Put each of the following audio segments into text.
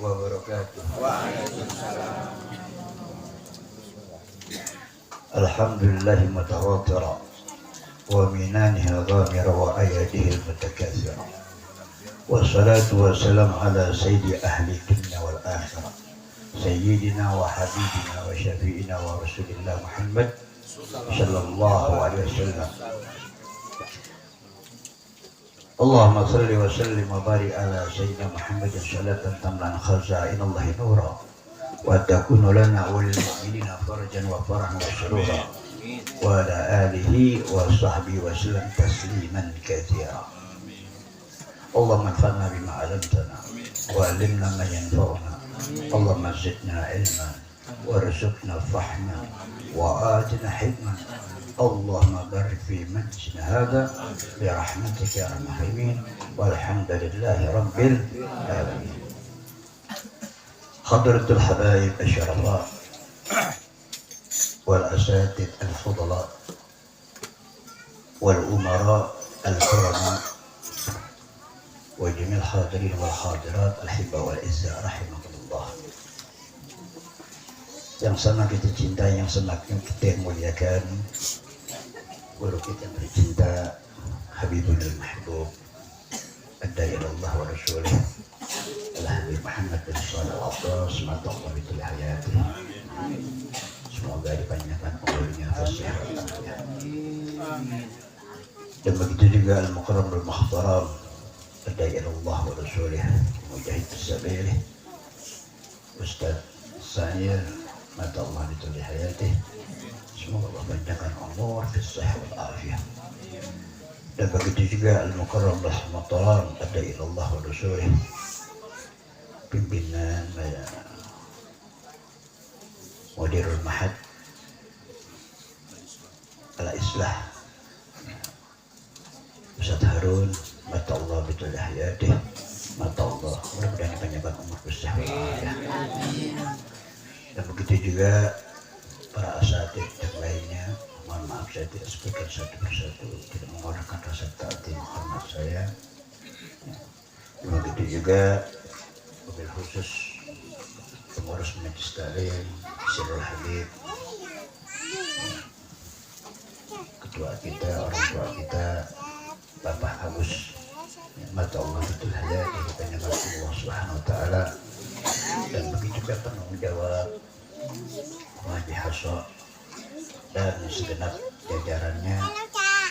wabarakatuh. Waalaikumsalam. Alhamdulillahi mutawatira wa minanihi ghamira wa ayadihi mutakathira. Wassalatu wassalamu ala sayyidi ahli dunya wal akhirah sayyidina wa habibina wa syafi'ina wa rasulillah Muhammad sallallahu alaihi wasallam. Allahumma salli wa sallim wa barik ala sayyidina Muhammadin salatan tamlan khaza'inallahi nura wa takunu lana wa lil mu'minina farajan wa farahan wa surura wa ala alihi wa sahbihi wa sallam tasliman katsira. Allahumma anfa'na bima 'allamtana wa 'allimna ma yanfa'una. Allahumma zidna ilman warzuqna fahma wa atina hikmah. Allahumma barik fi majlisina hadha bi rahmatika ya arhamar rahimin walhamdulillahi rabbil alamin. Hadratul habaib asyarallah wal asatid al fudala wal umara al kurama wa jami'al hadirin wal hadirat al hibba wal izza rahimakumullah. Yang sangat kita cintai, yang semakin kita muliakan, guru kita yang tercinta Habibul Mahbub ad-da'i ilallah wa rasulih al-habib Muhammad bin Shalih al-Abbas semoga bitul hayati, semoga dipanjangkan umurnya fasih wal afiyah. Dan begitu juga al-mukarram al-muhtaram ad-da'i ilallah wa rasulih mujahid as-sabilih Ustaz Sanir mata Allah bitul hayati, semoga Allah panjangkan umur fasih wal afiyah. Dan begitu juga al-mukarram al-muhtaram ad-da'i ilallah wa rasulih pimpinan Mudirul Mahad al-Islah Ustaz Harun mata Allah bitul hayati, mata Allah mudah-mudahan dipanjangkan umur fasih wal afiyah. Dan begitu juga para asatid yang lainnya, mohon maaf saya tidak sebutkan satu persatu, tidak mengorbankan rasa taati hormat saya. Dan begitu juga mobil khusus pengurus Majlis Taklim Sirul Habib, ketua kita, orang tua kita Bapak Agus mata Allah betul haya di panjangkan Allah Subhanahu wa taala. Dan begitu juga penanggung jawab Haji Hasso dan segenap jajarannya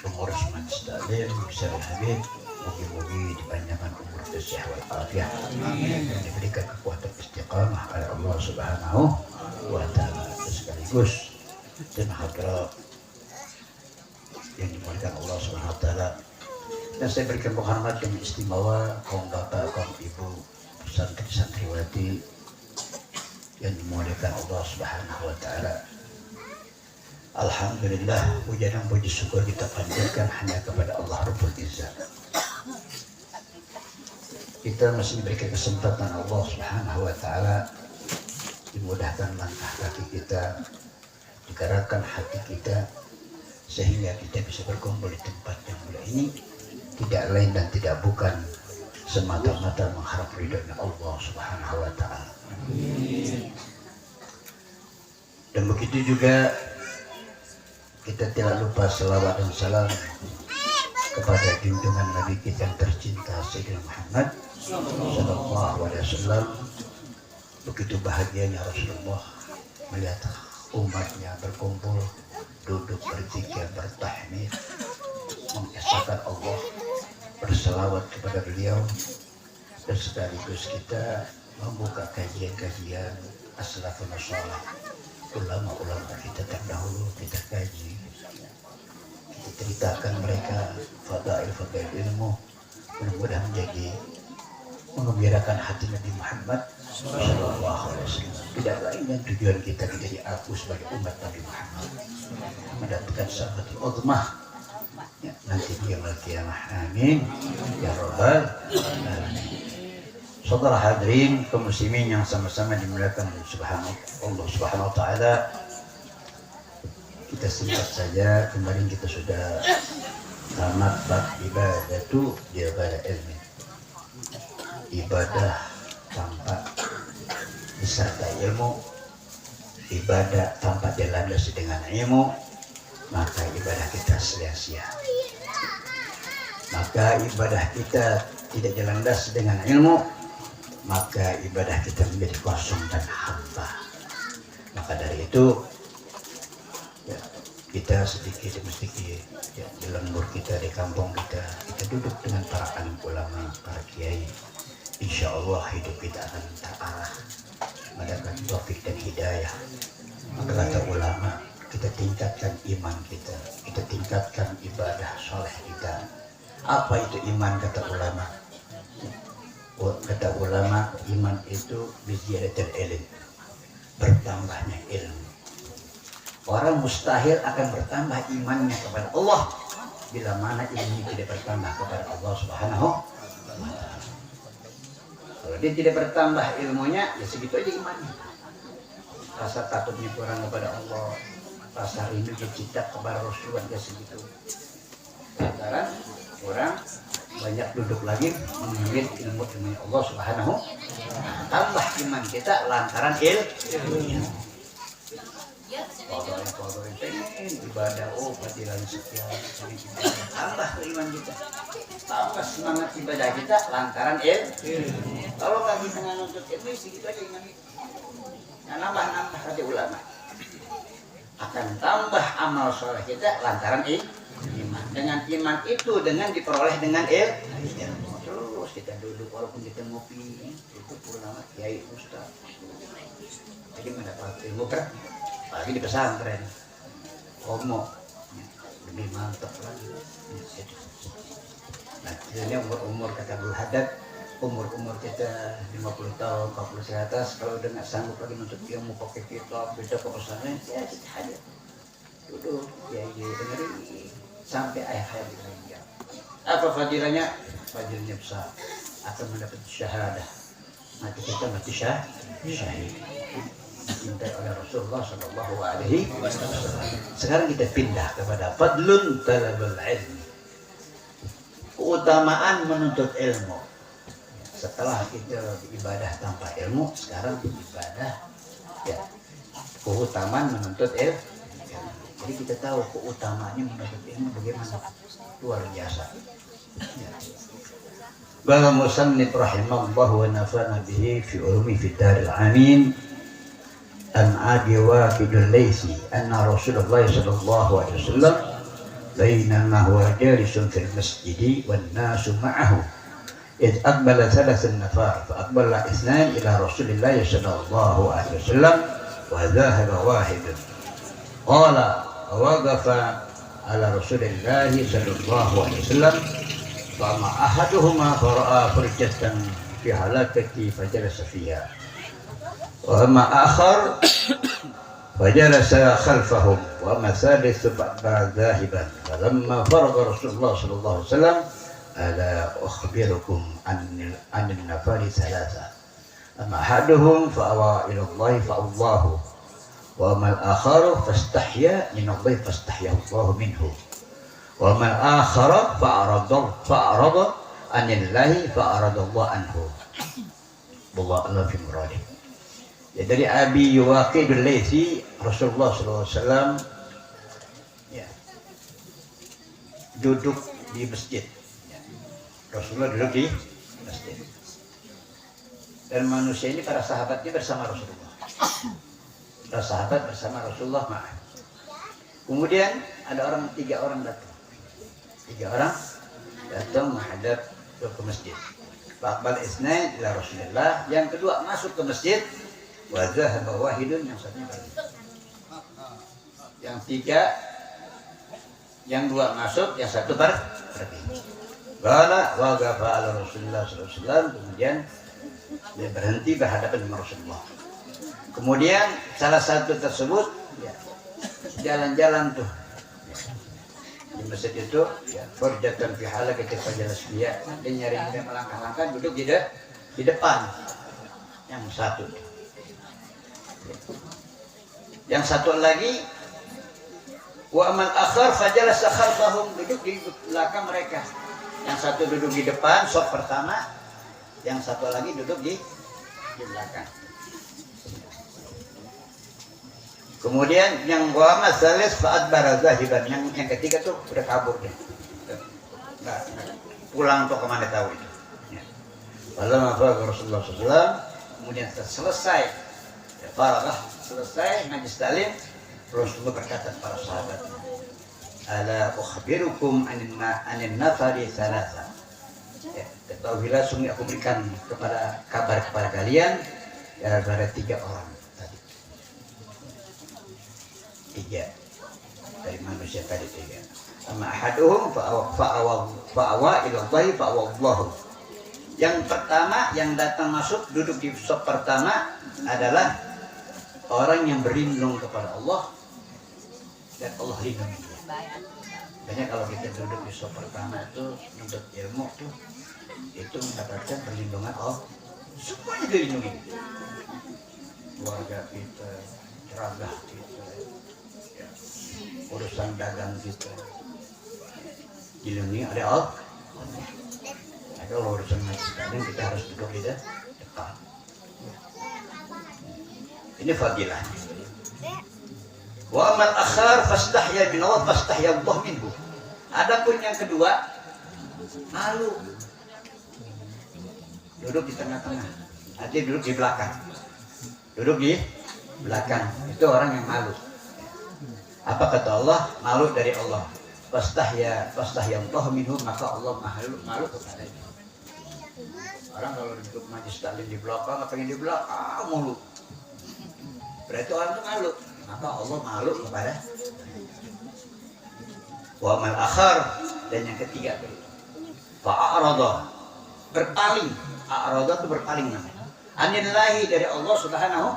pengurus Majlis Taklim Sirul Habib, mugi-mugi dipanjangkan umur fasih wal afiyah dan diberikan kekuatan istiqamah oleh Allah Subhanahu wa taala. Sekaligus dan hadrat yang dimuliakan Allah Subhanahu wa taala, dan saya berikan penghormatan yang istimewa kaum bapak, kaum ibu, santri-santriwati yang dimuliakan Allah Subhanahu wa taala. Alhamdulillah, puja dan puji syukur kita panjatkan hanya kepada Allah Rabbul Izzah. Kita masih diberikan kesempatan Allah Subhanahu wa taala, dimudahkan langkah kaki kita, digerakkan hati kita, sehingga kita bisa berkumpul di tempat yang mulia ini, tidak lain dan tidak bukan semata-mata mengharap ridhonya Allah Subhanahu wa taala. Dan begitu juga kita tidak lupa selawat dan salam kepada junjungan Nabi kita yang tercinta Sayyidina Muhammad sallallahu alaihi wasallam. Begitu bahagianya Rasulullah melihat umatnya berkumpul, duduk berzikir, bertahmid, mengesahkan Allah, berselawat kepada beliau. Dan sekaligus kita membuka kajian-kajian as-salafun shalih, ulama-ulama kita terdahulu kita kaji, kita ceritakan mereka fadail ilmu, mudah-mudahan menjadi mengembirakan hati Nabi Muhammad sallallahu alaihi wasallam. Tidak lain dan tujuan kita menjadi aku sebagai umat Nabi Muhammad, mendapatkan syafaat uzmah ya, nanti di yaumil qiyamah. Amin ya rabbal alamin. Saudara hadirin kaum muslimin yang sama-sama dimuliakan Allah Subhanahu wa taala, kita singkat saja. Kemarin kita sudah tamat bab ibadatu ibadah ilmi, ibadah tanpa disertai ilmu. Ibadah tanpa dilandasi dengan ilmu, maka ibadah kita sia-sia. Maka ibadah kita tidak dilandasi dengan ilmu, maka ibadah kita menjadi kosong dan hampa. Maka dari itu ya, kita sedikit demi sedikit ya, di lembur kita, di kampung kita duduk dengan para alim ulama, para kiai. Insya Allah hidup kita akan terarah, mendapatkan taufik dan hidayah. Maka kata ulama, kita tingkatkan iman kita tingkatkan ibadah soleh kita. Apa itu iman kata ulama? Kata ulama, iman itu biziyadatil ilm, bertambahnya ilmu. Orang mustahil akan bertambah imannya kepada Allah bila mana ilmu tidak bertambah kepada Allah Subhanahu wa Ta'ala. Kalau dia tidak bertambah ilmunya, ya segitu aja imannya. Rasa takutnya kurang kepada Allah, rasa rindu cinta kepada Rasulullah, ya segitu. Sekarang orang banyak duduk lagi mengambil ilmu Allah Subhanahu wa Ta'ala. Tambah iman kita lantaran ilmu. Kalau ibadah, fadilah sekian, tambah iman kita, tambah semangat ibadah kita lantaran ilmu. Kalau nggak kita nuntut ilmu, segitu aja iman kita. Nambah kata ulama, akan tambah amal soleh kita lantaran iman. Dengan iman itu dengan diperoleh dengan ilmu. Terus kita duduk walaupun kita ngopi, itu ulama, kiai, ustaz, jadi mendapat ilmu kan. Lagi di pesantren, homo lebih mantap lagi. Nah, ini umur kata Abdul Haddad, umur kita 50 tahun, 40 ke atas, kalau udah nggak sanggup lagi nuntut ilmu pakai kitab, beda ke pesantren, ya kita hadir, duduk, ya dengerin sampai akhir hayat kita. Apa fadilahnya? Fadilahnya besar, akan mendapat syahadah. Nanti kita mati syahid. Dicintai oleh Rasulullah Shallallahu Alaihi Wasallam. Sekarang kita pindah kepada fadlun talabul ilmi, keutamaan menuntut ilmu. Setelah kita ibadah tanpa ilmu, sekarang ibadah ya, keutamaan menuntut ilmu. Jadi kita tahu keutamaannya menuntut ilmu bagaimana, luar biasa. Ya. Qala musannif rahimahullah wa nafa'ana bihi fi ulumi fi daril amin. An Abi Waqid al-Laythi anna Rasulullah sallallahu alaihi wasallam bainama huwa jalisun fil masjid wan nasu ma'ahu id aqbala thalathan nafar fa aqbala ithnan ila Rasulillah sallallahu alaihi wasallam wa dhahaba wahid qala waqafa ala Rasulillah sallallahu alaihi wasallam fa ma ahaduhuma fara'a furjatan fi halakati fajalasa fiha وأما آخر فجلس خلفهم وأما ثالث بعد ذاهبا فلما فرغ رسول الله صلى الله عليه وسلم ألا أخبركم عن النفر ثلاثة أما أحدهم فأوى إلى الله فأواه وأما الآخر فاستحيا من الله فاستحيا الله منه وأما الآخر فأعرض عن الله فأعرض الله عنه والله أعلم في مراده. Ya, dari Abi Waqid al-Laythi, Rasulullah SAW ya, duduk di masjid. Ya, Rasulullah duduk di masjid. Dan manusia ini para sahabatnya bersama Rasulullah. Para sahabat bersama Rasulullah ma'ah. Kemudian ada tiga orang datang. Tiga orang datang menghadap ke masjid. Faqbal isnain ila Rasulullah. Yang kedua masuk ke masjid. Wajah bahwa hidun yang satunya pergi. Yang tiga, yang dua masuk, yang satu pergi. Bala waqafa ala Rasulullah SAW. Kemudian dia berhenti berhadapan dengan Rasulullah. Kemudian salah satu tersebut ya, jalan-jalan tuh ya, di masjid itu ya, furjatan fi halakati fajalas dia. Dia nyari melangkah-langkah duduk di depan. Yang satu. Yang satu lagi wa amal akhar fajalasa khalfahum, duduk di belakang mereka. Yang satu duduk di depan, saf pertama, yang satu lagi duduk di belakang. Kemudian yang wa masalis fa'ad barazahiban, yang ketiga tuh udah kabur deh. Nggak pulang tuh kemana tahu itu. Ya. Lalu apa Rasulullah SAW, kemudian selesai, ya, faragah, selesai majlis taklim, Rasulullah berkata kepada sahabatnya, ala ukhbirukum anin nafari thalatha. Ya, ketahuilah sungguh aku berikan kabar kepada kalian ada 3 orang tadi. 3 dari manusia tadi 3. Amma ahaduhum fa'awa ila Allahi fa'awallahu. Yang pertama yang datang masuk duduk di sop pertama adalah orang yang berlindung kepada Allah dan Allah lindungi dia. Banyak kalau kita duduk di sop pertama itu menuntut ilmu tuh itu mendapatkan perlindungan Allah. Semuanya dilindungi. Keluarga kita, teragah kita, ya, urusan dagang kita dilindungi ada Allah. Kalau urusan majlis taklim kita harus duduk di depan. Ini fadilah. Wa amal akhar fastahya bin Allah fastahya Allah minhu. Adapun yang kedua malu. Duduk di tengah-tengah. Nanti duduk di belakang. Duduk di belakang. Itu orang yang malu. Apa kata Allah? Malu dari Allah. Fastahya Allah minhu, maka Allah malu kepadanya. Orang kalau duduk majlis taklim di belakang, pengen di belakang mulu. Berarti orang itu malu. Maka Allah malu kepada. Wa amal akhar, dan yang ketiga fa'arada, berpaling. A'rada itu berpaling namanya. Anillahi, dari Allah Subhanahu.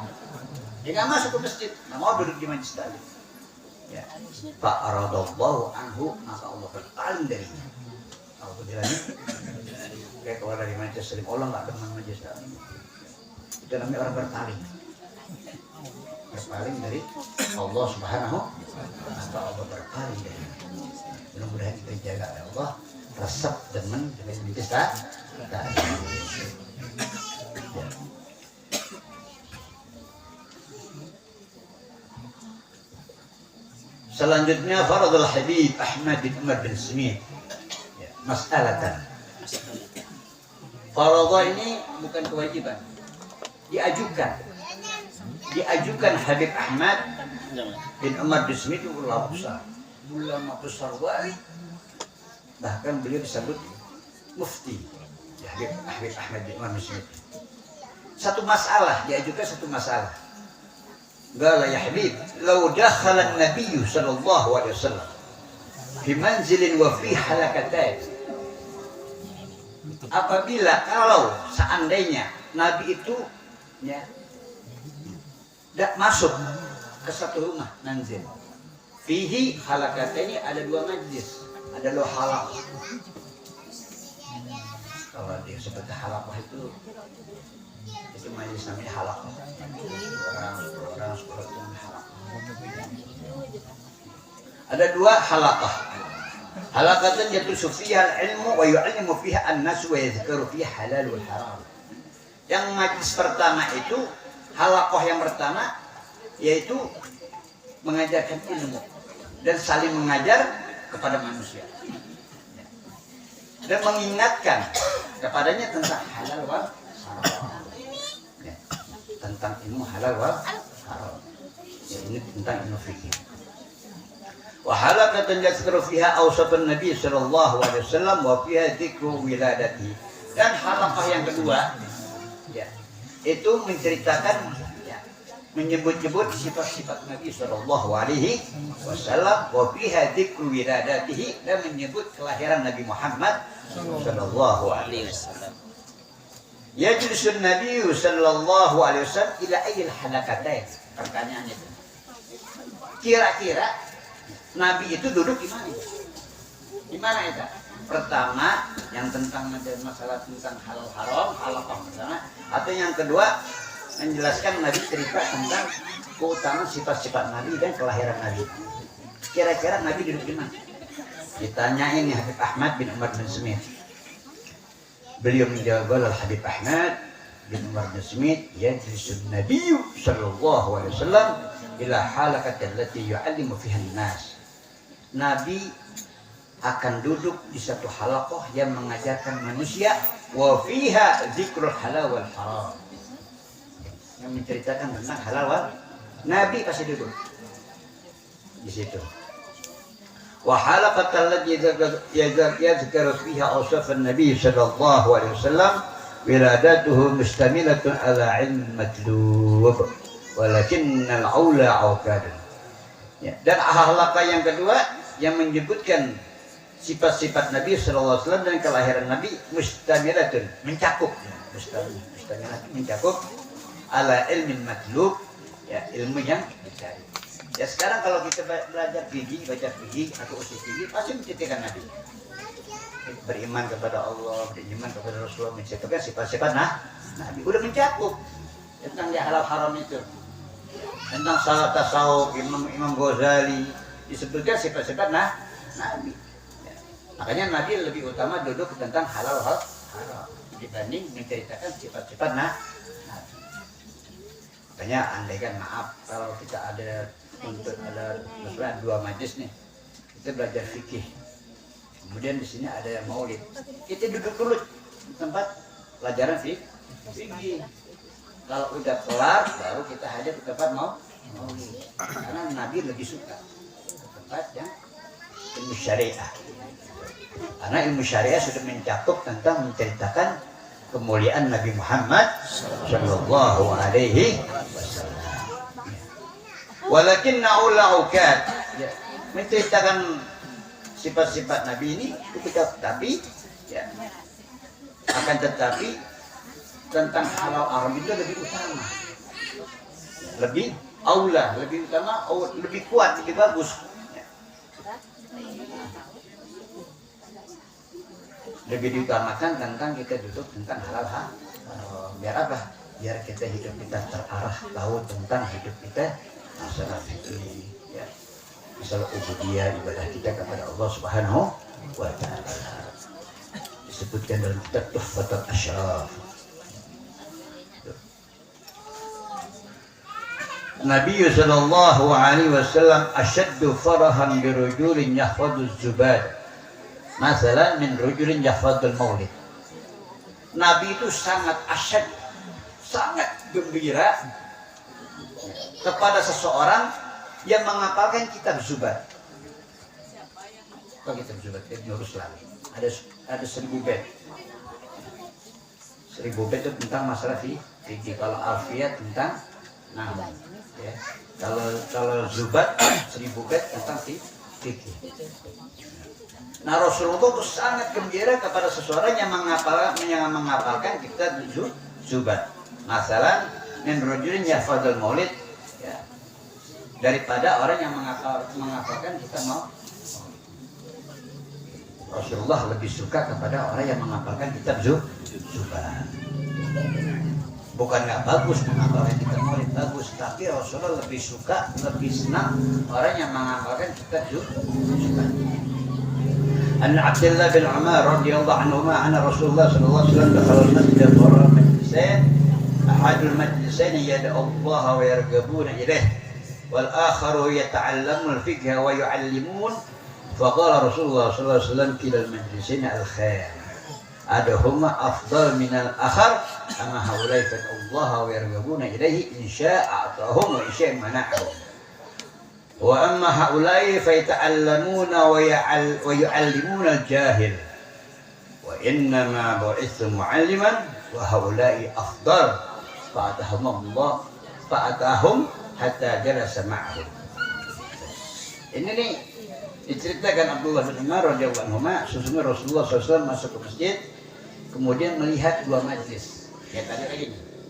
Dia nggak masuk ke masjid, nggak mau duduk di majlis taklim. Ya. Fa'aradallahu anhu, maka Allah berpaling darinya. Kalau bilangnya kayak keluar dari majlis taklim, Allah nggak demen majlis taklim. Itu namanya orang berpaling. Berpaling dari Allah Subhanahu, maka Allah berpaling darinya. Mudah-mudahan kita jaga oleh Allah, resep demen dengan majlis taklim. Ya. Selanjutnya Faradul Habib Ahmad bin Umar bin Smith. Ya, mas'alatan. Faradah ini bukan kewajiban, diajukan. Diajukan Habib Ahmad bin Umar bin Smith itu ulama besar banget. Bahkan beliau disebut mufti. Ya, Habib Ahmad bin Umar bin Smith. Satu masalah, diajukan satu masalah. Qala ya Habib, law dakhala an-nabiy sallallahu alaihi wasallam fi manzilin wa fi halakatayn. Apabila kalau seandainya Nabi itu ya masuk ke satu rumah manzil. Fihi halakatayn, ada 2 majlis, ada 2 halaqah. Kalau dia seperti halaqah itu majlis namanya halaqah. Orang sekolah itu namanya halaqah. Ada 2 halaqah. Halaqatan yadrusu fiha al-ilmu wa yu'allimu fiha an-nas wa yadhkuru fiha halal wal haram. Yang majlis pertama itu, halaqah yang pertama yaitu mengajarkan ilmu dan saling mengajar kepada manusia. Dan mengingatkan kepadanya tentang halal wal haram. Tentang ilmu halal wal haram. Ya, ini tentang ilmu fikih. Wa halaqatan yadhkuru fiha awsafan Nabi sallallahu alaihi wasallam wa fiha dzikru wiladati. Dan halaqah yang kedua ya, itu menceritakan ya, menyebut-nyebut sifat-sifat Nabi sallallahu alaihi wasallam wa fiha dzikru wiladatihi, dan menyebut kelahiran Nabi Muhammad sallallahu alaihi wasallam. Yajlisun Nabi sallallahu alaihi wasallam ila ayil halaqatain. Pertanyaannya itu, kira-kira Nabi itu duduk di mana? Di mana itu? Pertama, yang tentang masalah tentang halal haram, halaqah pertama, atau yang kedua menjelaskan Nabi cerita tentang keutamaan sifat-sifat Nabi dan kelahiran Nabi. Kira-kira Nabi duduk di mana? Ditanyain ya Habib Ahmad bin Umar bin Smith. Beliau menjawab, Habib Ahmad bin Warna Smith, yajlisun Nabi sallallahu alaihi wasallam ila halaqati allati yu'allimu fiha an-nas. Nabi akan duduk di satu halaqah yang mengajarkan manusia wa fiha dzikrul halal wal haram. Yang menceritakan tentang halal wal, Nabi pasti duduk di situ. Wa halaqatal lati yadhkuru fiha awsaf an-nabi sallallahu alaihi wasallam wiladatuhu mustamilatun ala ilm matlub walakin al-aula awqad. Ya, dan halaqah yang kedua yang menyebutkan sifat-sifat Nabi sallallahu alaihi wasallam dan kelahiran Nabi mustamilatun, mencakup, mustamilatun mencakup ala ilmin matlub, ya, ilmu yang dicari. Ya sekarang kalau kita belajar fikih, baca fikih atau usul fikih pasti menceritakan Nabi. Beriman kepada Allah, beriman kepada Rasulullah, menceritakan sifat-sifat Nabi. Udah mencakup tentang yang halal haram itu. Tentang salat tasawuf, Imam Ghazali disebutkan sifat-sifat Nabi. Ya. Makanya Nabi lebih utama duduk tentang halal haram dibanding menceritakan sifat-sifat Nabi. Makanya andaikan maaf kalau kita ada untuk ada misalnya 2 majlis nih, kita belajar fikih, kemudian di sini ada yang maulid, kita duduk dulu di tempat pelajaran fikih. Kalau udah kelar baru kita hadir ke tempat maulid, karena Nabi lebih suka ke tempat yang ilmu syariah, karena ilmu syariah sudah mencakup tentang menceritakan kemuliaan Nabi Muhammad sallallahu alaihi wasallam. Walakin na'ula'ukat, ya, menceritakan sifat-sifat Nabi ini cukup, tapi ya, akan tetapi tentang halal haram itu lebih utama, lebih aula, lebih utama, lebih kuat, lebih bagus, ya. Lebih diutamakan tentang kita duduk tentang halal haram. Biar apa? Biar kita hidup kita terarah, tahu tentang hidup kita masalah fikih, ya, masalah ubudiyah, ibadah kita kepada Allah Subhanahu wa taala. Disebutkan dalam kitab Tuhfatul Asyraf. Nabi sallallahu alaihi wasallam asyaddu farahan bi rajulin yahfadhu az-zubad. Masalan min rajulin yahfadhu al-maulid. Nabi itu sangat asyad, sangat gembira kepada seseorang yang menghafalkan kitab Zubat. Apa kitab Zubat? Ibn Ruslan. Ada 1000 bait. 1000 bait itu tentang masalah fikih. Kalau Alfiyah tentang nahwu, ya. Kalau Zubat 1000 bait tentang fikih. Nah, Rasulullah itu sangat gembira kepada seseorang yang menghafalkan kitab Zubat. Masalah min rajulin yahfadzul maulid, ya, daripada orang yang menghafalkan kita mau. Rasulullah lebih suka kepada orang yang menghafalkan kitab Zubat. Bukan nggak bagus menghafalkan kitab maulid, bagus, tapi Rasulullah lebih suka, lebih senang orang yang menghafalkan kitab Zubat. An Abdullah bin Umar radhiyallahu anhu anna Rasulullah sallallahu alaihi wasallam dakhala al-masjid wa ra'a majlisan ahadul majlisain yad'u Allah wa yarghabuna ilayh wal akharu yata'allamu al-fiqha wa yu'allimun faqala Rasulullah sallallahu alaihi wasallam ila al-majlisain al-khair aduhuma afdal min al-akhar ama haulai fa Allah wa yarghabuna ilayhi in syaa a'tahum wa in syaa mana'ahum wa amma haulai fa yata'allamuna wa yu'allimuna al-jahil wa inna ma bu'ithu mu'alliman wa haulai afdal fa'atahum hatta jalasa ma'ahum. Ini nih diceritakan Abdullah bin Umar radhiyallahu anhu, sesungguhnya Rasulullah SAW masuk ke masjid kemudian melihat 2 majlis. Ya tadi lagi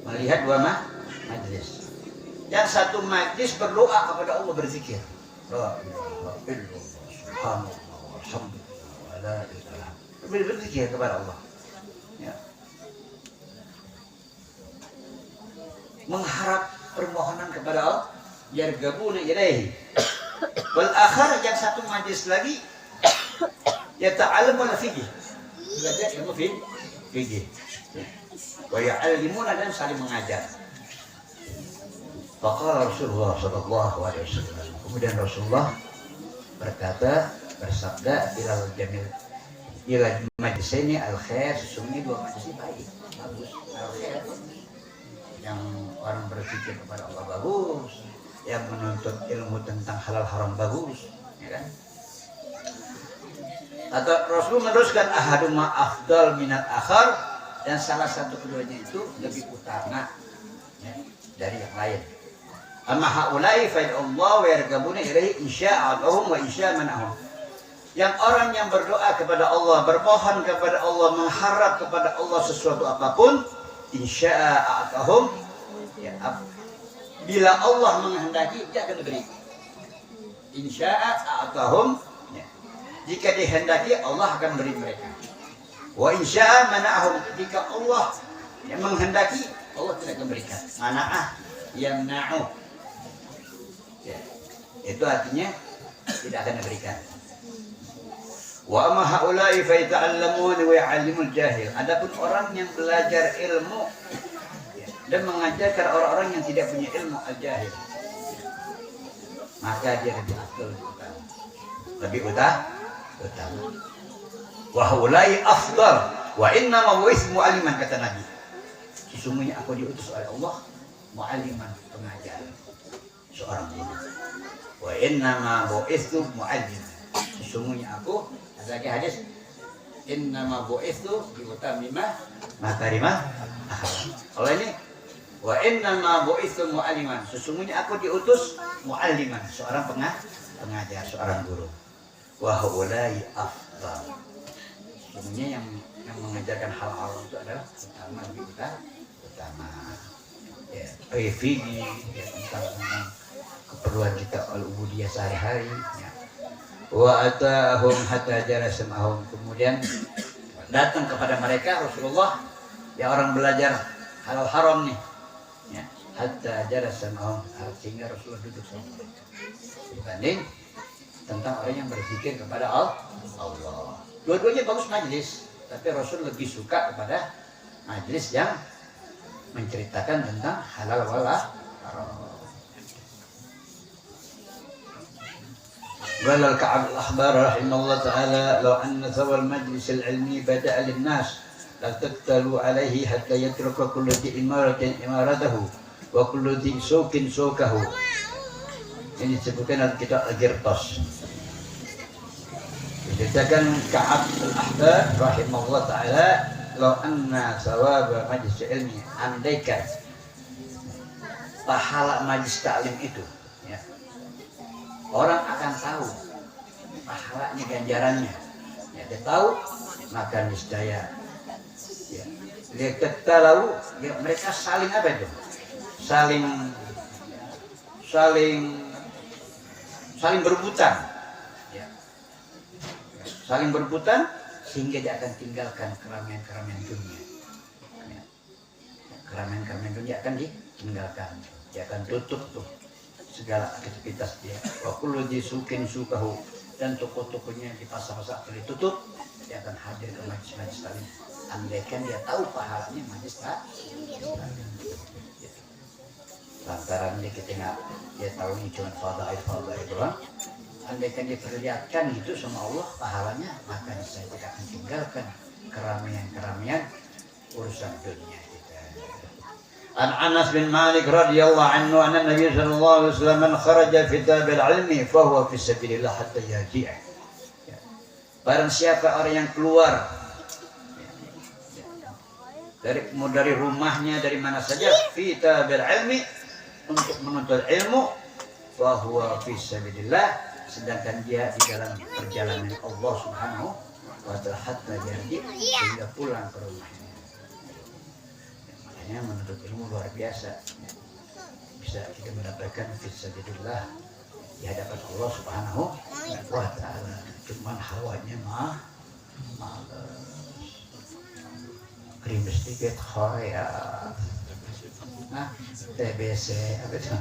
melihat 2 majlis. Yang satu majlis berdoa kepada Allah, berzikir. La ilaha illallah subhanallah walhamdulillah wa la ilaha illallah. Berzikir kepada Allah. Ya. Mengharap permohonan kepada Allah, yargabuna ilaihi. Wal akhar, yang satu majlis lagi, yata'allamu al-fiqh. Belajar ilmu fikih. wa ya'allimuna, dan saling mengajar. Faqala Rasulullah sallallahu alaihi wasallam, kemudian Rasulullah berkata, bersabda, ilal jamil ila majlisini al khair, sesungguhnya dua majlis baik, bagus, al khair, yang orang berpikir kepada Allah bagus, yang menuntut ilmu tentang halal haram bagus, ya kan? Atau Rasul meneruskan ahaduma afdal minat akhar, dan salah satu keduanya itu lebih utama, ya, dari yang lain. Amma haulai fa Allah wa yargabuna ilaihi insya'ahum wa insya'manahum. Yang orang yang berdoa kepada Allah, bermohon kepada Allah, mengharap kepada Allah sesuatu apapun, insya'ahum, ya, bila Allah menghendaki, dia akan beri. Insya'ahum, ya, jika dihendaki Allah akan beri mereka. Wa insya'manahum, jika Allah yang menghendaki, Allah tidak akan berikan. Mana'ah yamna'u, ya, itu artinya tidak akan diberikan. Wa amma haula'i fa yata'allamun wa ya'allimul jahil. Adapun orang yang belajar ilmu, ya, dan mengajarkan orang-orang yang tidak punya ilmu al-jahil, maka dia lebih afdal, lebih utama. Wa haula'i afdal wa inna ma bu'ithu mu'alliman, kata Nabi. Sesungguhnya aku diutus oleh Allah mu'alliman, pengajar, seorang guru. Wa inna ma bu'ithu mu'alliman, sesungguhnya aku, ada lagi hadis, inna ma bu'ithu biutammima makarimah akhlak. Kalau ini wa inna ma bu'ithu mu'alliman, sesungguhnya aku diutus mu'alliman, seorang pengajar, seorang guru. Wa haula'i afdal, sesungguhnya yang mengajarkan hal-hal itu adalah utama, lebih utama, ya, privili, ya, tentang keperluan kita al-ubudiyah sehari-hari, ya. Wa atahum hatta jarasamahum, kemudian datang kepada mereka Rasulullah, ya, orang belajar halal haram nih, ya, hatta jarasamahum, sehingga Rasulullah duduk sama mereka. Dibanding tentang orang yang berpikir kepada Allah. Dua-duanya bagus majlis, tapi Rasul lebih suka kepada majlis yang menceritakan tentang halal wala haram. قال الكعب الأحبار رحمه الله تعالى لو أن ثوى المجلس العلمي بدأ للناس لتقتلوا عليه حتى يترك كل ذي إمارة إمارته وكل ذي سوق سوقه. Ini disebutkan dalam kitab Al-Qirtas. Diceritakan Ka'ab al-Ahbar rahimahullah ta'ala, law anna thawaba majlis ilmi, andaikan pahala majlis ta'lim itu, ya, orang akan tahu pahalanya, ganjarannya, ya, dia tahu, maka niscaya, ya, dia tahu, ya, mereka saling apa itu, saling berebutan, ya, saling berebutan, sehingga dia akan tinggalkan keramaian-keramaian dunia, ya, keramaian-keramaian dunia akan ditinggalkan, dia akan tutup tuh segala aktivitas dia. Wa kullu disukin sukahu, dan toko-tokonya di pasar-pasar ditutup, dia akan hadir ke majlis taklim. Andaikan dia tahu pahalanya majlis taklim, lantaran dia ketika dia tahu ini cuma fadail doang, andaikan dia perlihatkan itu sama Allah pahalanya, maka saya tidak akan tinggalkan keramaian-keramaian urusan dunia kita. An Anas bin Malik radhiyallahu anhu anna Nabi sallallahu alaihi wasallam kharaja fi tabil ilmi fa huwa fi sabilillah hatta yarji'a. Barang siapa orang yang keluar dari rumahnya, dari mana saja, fi tabil ilmi, untuk menuntut ilmu, fa huwa fi sabilillah, sedangkan dia di dalam perjalanan Allah Subhanahu wa ta'ala hatta yarji'a, sehingga pulang ke rumahnya. Menuntut ilmu luar biasa, bisa kita mendapatkan fisabilillah di hadapan Allah Subhanahu wa ta'ala. Cuman hawanya males, krim sedikit khoya, TBC apa itu,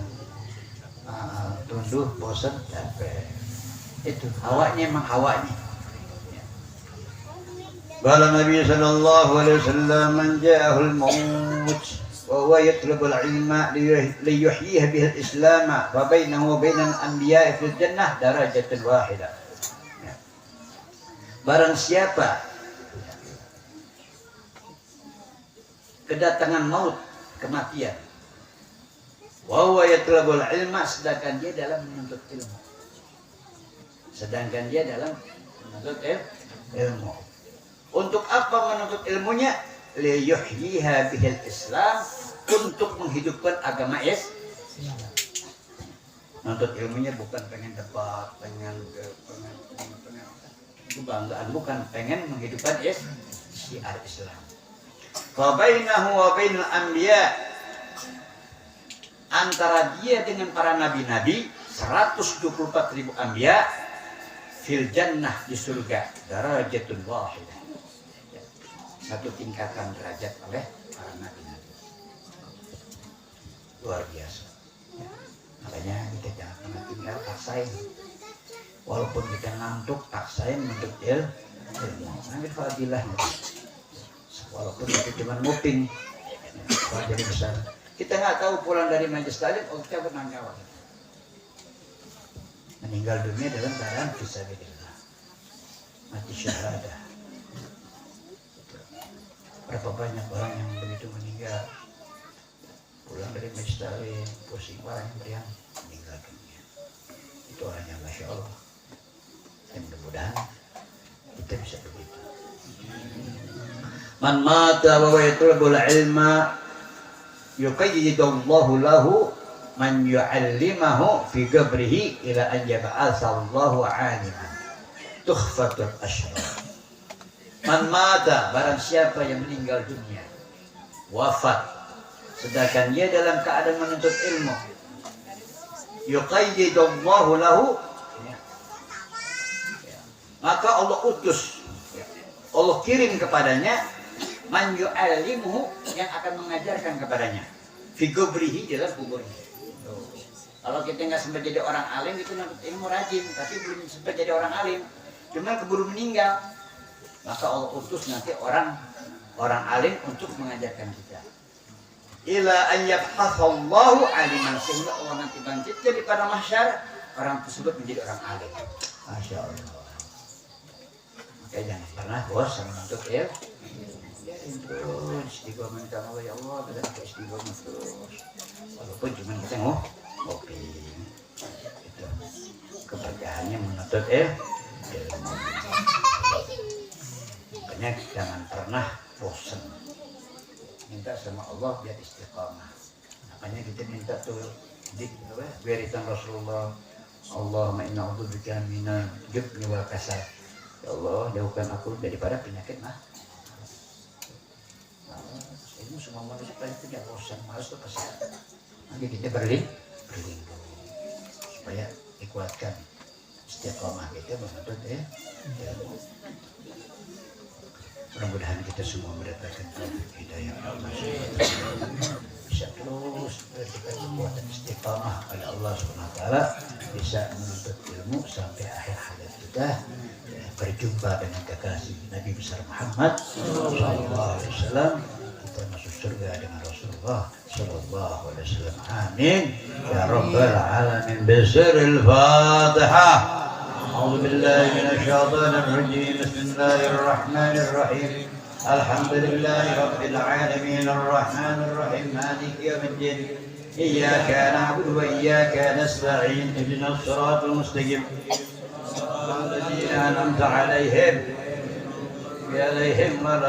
tunduh bosan capek, itu hawanya, emang hawanya. Qala Nabi sallallahu alaihi wasallam man ja'ahu al-maut wa huwa yatlubu al-ilma liyuhyiha bihi al-islam fa bainahu wa bainal anbiya'i fil jannah darajatun wahidah. Barang siapa kedatangan maut, kematian, wa huwa yatlubul ilma, sedangkan dia dalam menuntut ilmu. Sedangkan dia dalam menuntut ilmu. Untuk apa menuntut ilmunya? Liyuhyiha bihil Islam, untuk menghidupkan agama Islam. Menuntut ilmunya bukan pengen debat, pengen kebanggaan, bukan pengen menghidupkan syiar Islam. Fa bainahu wa bainal anbiya, antara dia dengan para nabi-nabi 124.000 anbiya fil jannah, di surga, darajatun wahidah, satu tingkatan derajat oleh para nabi-nabi. Luar biasa. Makanya kita jangan pernah tinggal paksain. Walaupun kita ngantuk, paksain untuk ilmu. Ambil fadilahnya. Walaupun itu cuma nguping, jadi besar. Kita nggak tahu pulang dari majelis taklim, kita bertanggung. Meninggal dunia dalam keadaan fisabilillah, mati syahadah. Berapa banyak orang yang begitu meninggal, pulang dari majelis taklim, pusing, orang yang meninggal dunia. Itu orang yang masya Allah. Dan mudah-mudahan kita bisa begitu. Man mata wa yatlubul ilma yuqayyidullahu lahu man yu'allimahu fi qabrihi ila an yab'atsallahu 'aliman tukhfatul asyrar. Man mata, barang siapa yang meninggal dunia, wafat, sedangkan dia dalam keadaan menuntut ilmu, yuqayyidullahu lahu, maka Allah utus, Allah kirim kepadanya man yu'allimuhu, yang akan mengajarkan kepadanya fi qabrihi, dalam kuburnya. Kalau kita nggak sempat jadi orang alim, itu nuntut ilmu rajin, tapi belum sempat jadi orang alim, cuma keburu meninggal, maka Allah utus nanti orang alim untuk mengajarkan kita. Ila an yab'atsallahu 'aliman, sehingga Allah nanti bangkitkan di pada mahsyar orang tersebut menjadi orang alim. Masya Allah. Makanya jangan pernah bosan menuntut ilmu. Terus istiqomah minta Allah, ya Allah, kita istiqomah terus. Walaupun cuma kita ngopi, itu keberkahannya menuntut ilmu. Makanya jangan pernah bosan. Minta sama Allah biar istiqomah. Makanya kita minta tuh wiridan Rasulullah, Allahumma inna a'udzubika minal jubni wal kasal. Ya Allah, jauhkan aku daripada penyakit ini semua manusia paling tidak bosan, malas itu kesehatan. Nanti kita berlindung supaya dikuatkan istiqomah kita menuntut ilmu. Mudah-mudahan kita semua mendapatkan hidayah Allah, bisa terus berikan kekuatan istiqomah oleh Allah Subhanahu wa taala, bisa menuntut ilmu sampai akhir hayat kita, berjumpa dengan kekasih Nabi besar Muhammad sallallahu alaihi wasallam. Kita masuk surga dengan Rasulullah sallallahu alaihi wasallam. Amin ya rabbal alamin. Bismillahil Fatihah. A'udzu billahi minasy syaithanir rajim. Bismillahir rahmanir rahim. Alhamdulillahi rabbil alamin arrahmanir rahim maliki yaumiddin. Iyyaka na'budu wa iyyaka nasta'in. Ihdinas siratal mustaqim. Shiratal ladzina an'amta 'alaihim